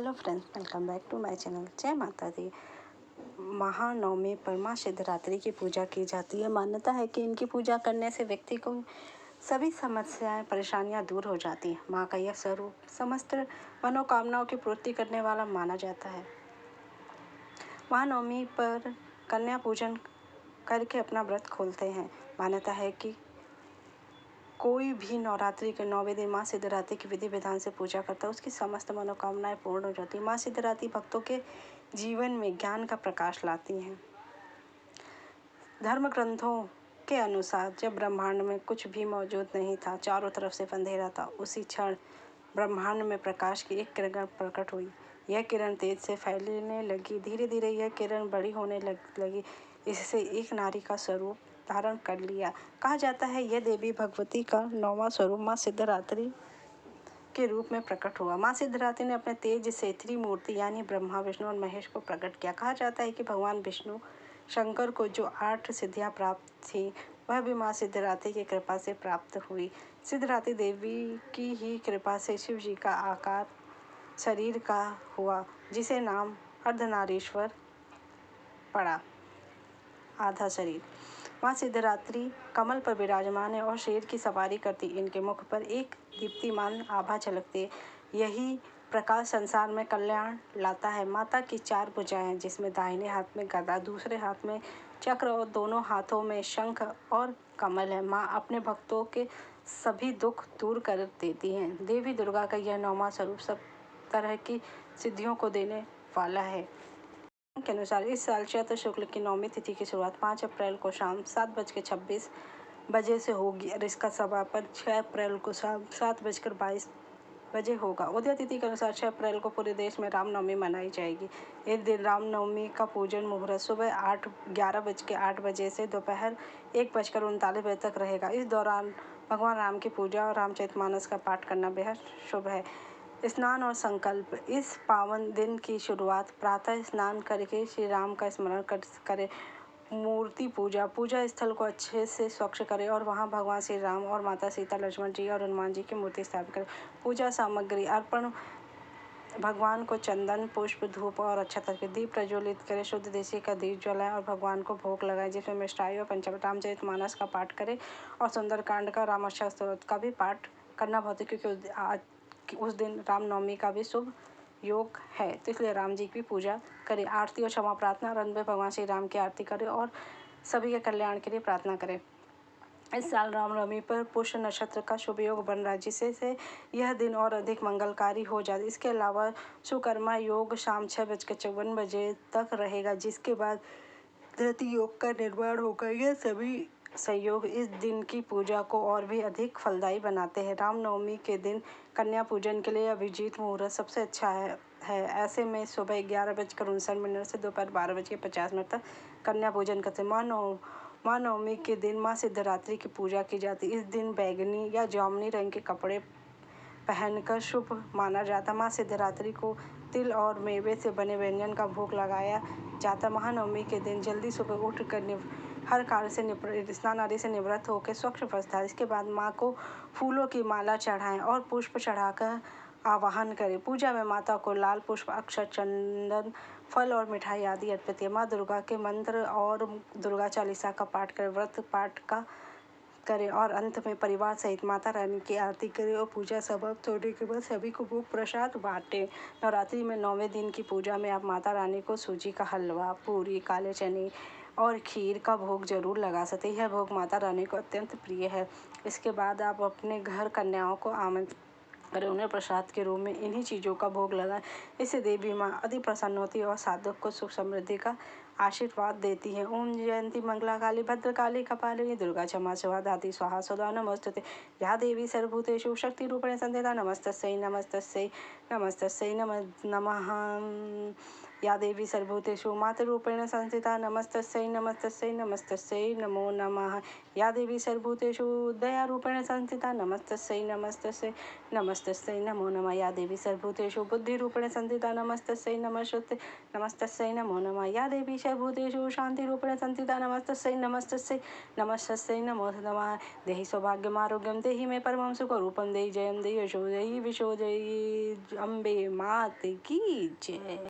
Hello friends, welcome back to my channel. जय माता दी। महानवमी पर माँ सिद्धरात्रि की पूजा की जाती है। मान्यता है कि इनकी पूजा करने से व्यक्ति को सभी समस्याएं परेशानियां दूर हो जाती हैं। माँ का यह स्वरूप समस्त मनोकामनाओं की पूर्ति करने वाला माना जाता है। महानवमी पर कन्या पूजन करके अपना व्रत खोलते हैं। मान्यता है कि कोई भी नवरात्रि के 9वें दिन माँ सिद्धरात्रि की विधि विधान से पूजा करता है, उसकी समस्त मनोकामनाएं पूर्ण हो जाती है। माँ सिद्धरात्रि भक्तों के जीवन में ज्ञान का प्रकाश लाती हैं। धर्म ग्रंथों के अनुसार जब ब्रह्मांड में कुछ भी मौजूद नहीं था, चारों तरफ से अंधेरा था, उसी क्षण ब्रह्मांड में प्रकाश की एक किरण प्रकट हुई। यह किरण तेज से फैलने लगी। धीरे धीरे यह किरण बड़ी होने लगी। इससे एक नारी का स्वरूप धारण कर लिया। कहा जाता है यह देवी भगवती का 9वां स्वरूप माँ सिद्धरात्रि के रूप में प्रकट हुआ। माँ सिद्धरात्रि ने अपने तेज से त्रिमूर्ति यानी ब्रह्मा, विष्णु और महेश को प्रकट किया। कहा जाता है कि भगवान विष्णु शंकर को जो 8 सिद्धियां प्राप्त थी, वह भी माँ सिद्धरात्रि की कृपा से प्राप्त हुई। सिद्धरात्रि देवी की ही कृपा से शिव जी का आकार शरीर का हुआ, जिसे नाम अर्धनारीश्वर पड़ा, आधा शरीर। माँ सिद्धरात्रि कमल पर विराजमान है और शेर की सवारी करती। इनके मुख पर एक दीप्तिमान आभा झलकती है। यही प्रकाश संसार में कल्याण लाता है। माता की 4 भुजाएं हैं, जिसमें दाहिने हाथ में गदा, दूसरे हाथ में चक्र और दोनों हाथों में शंख और कमल है। माँ अपने भक्तों के सभी दुख दूर कर देती हैं। देवी दुर्गा का यह 9वां स्वरूप सब तरह की सिद्धियों को देने वाला है। के अनुसार इस साल चैत्र शुक्ल की 9वीं तिथि की शुरुआत 5 अप्रैल को शाम 7:26 से होगी और इसका समापन 6 अप्रैल को शाम 7:22 बजे होगा। उदय तिथि के अनुसार 6 अप्रैल को पूरे देश में रामनवमी मनाई जाएगी। इस दिन रामनवमी का पूजन मुहूर्त सुबह 11:08 से दोपहर 1:39 तक रहेगा। इस दौरान भगवान राम की पूजा और रामचरितमानस का पाठ करना बेहद शुभ है। स्नान और संकल्प। इस पावन दिन की शुरुआत प्रातः स्नान करके श्री राम का स्मरण करें। मूर्ति पूजा स्थल को अच्छे से स्वच्छ करें और वहां भगवान श्री राम और माता सीता, लक्ष्मण जी और हनुमान जी की मूर्ति स्थापित करें। पूजा सामग्री अर्पण। भगवान को चंदन, पुष्प, धूप और अक्षत अर्पित। दीप प्रज्वलित करें। शुद्ध देसी का दीप जलाएं और भगवान को भोग लगाएं, जिसमें मिष्टाई और पंचामृत। रामचरितमानस का पाठ करें और सुंदरकांड का, रामाष्टक का भी पाठ करना बहुत, क्योंकि आज उस दिन रामनवमी का भी शुभ योग है, तो इसलिए राम जी की पूजा करें। आरती और क्षमा प्रार्थना। अंत में भगवान श्री राम की आरती करें और सभी के कल्याण के लिए प्रार्थना करें। इस साल रामनवमी पर पुष्य नक्षत्र का शुभ योग बन रहा है, जिससे यह दिन और अधिक मंगलकारी हो जाए। इसके अलावा सुकर्मा योग शाम 6:54 तक रहेगा, जिसके बाद धृति योग का निर्माण होगा। यह सभी संयोग इस दिन की पूजा को और भी अधिक फलदायी बनाते हैं। रामनवमी के दिन कन्या पूजन के लिए अभिजीत मुहूर्त सबसे अच्छा है। ऐसे में सुबह 11:59 से दोपहर 12:50 तक कन्या पूजन करते हैं। माँ नवमी के दिन माँ सिद्धरात्रि की पूजा की जाती है। इस दिन बैंगनी या जामुनी रंग के कपड़े पहनकर शुभ माना जाता। माँ सिद्धरात्रि को तिल और मेवे से बने व्यंजन का भोग लगाया जाता। महानवमी के दिन जल्दी सुबह उठकर हर कार्य से स्नान आदि से निवृत्त होकर स्वच्छ वस्त्र धारण। इसके बाद माँ को फूलों की माला चढ़ाएं और पुष्प चढ़ाकर आवाहन करें। पूजा में माता को लाल पुष्प, अक्षत, चंदन, फल और मिठाई आदि अर्पित है। माँ दुर्गा के मंत्र और दुर्गा चालीसा का पाठ करें। व्रत पाठ का करें और अंत में परिवार सहित माता रानी की आरती करें और पूजा समाप्त होने के बाद सभी को भोग प्रसाद बांटें। नवरात्रि में 9वें दिन की पूजा में आप माता रानी को सूजी का हलवा, पूरी, काले चने और खीर का भोग जरूर लगा सकते हैं। यह भोग माता रानी को अत्यंत प्रिय है। इसके बाद आप अपने घर कन्याओं को आमंत्रित करें, उन्हें प्रसाद के रूप में इन्हीं चीज़ों का भोग लगाएं। इससे देवी माँ अति प्रसन्न होती है और साधक को सुख समृद्धि का आशीर्वाद देती है। ओम जयंती मंगला काली भद्रकाली कपालिनी दुर्गा क्षमा शिवा दाति स्वाहा सदा नमोस्तुते। या देवी सर्वभूतेषु शक्ति रूपेण संस्थिता। नमस्तस्यै नमस्तस्यै नमस्तस्यै नमः। या देवी सर्वभूतेषु मातृरूपेण संस्थिता नमस्तस्यै नमस्तस्यै नमस्तस्यै नमो नमः। या देवी सर्वभूतेषु दयारूपेण संस्थिता नमस्तस्यै नमस्तस्यै नमस्तस्यै नमो नमः। या देवी सर्वभूतेषु बुद्धिरूपेण संस्थिता नमस्तस्यै नमस्तस्यै नमो नमः। या देवी सर्वभूतेषु शान्तिरूपेण संस्थिता नमस्तस्यै नमस्तस्यै नमस्तस्यै नमो नमः। देहि सौभाग्यम आरोग्यम देहि मे परमं सुखरूपम देहि जयम देहि यशो देहि विशो देहि। अम्बे मात की जय।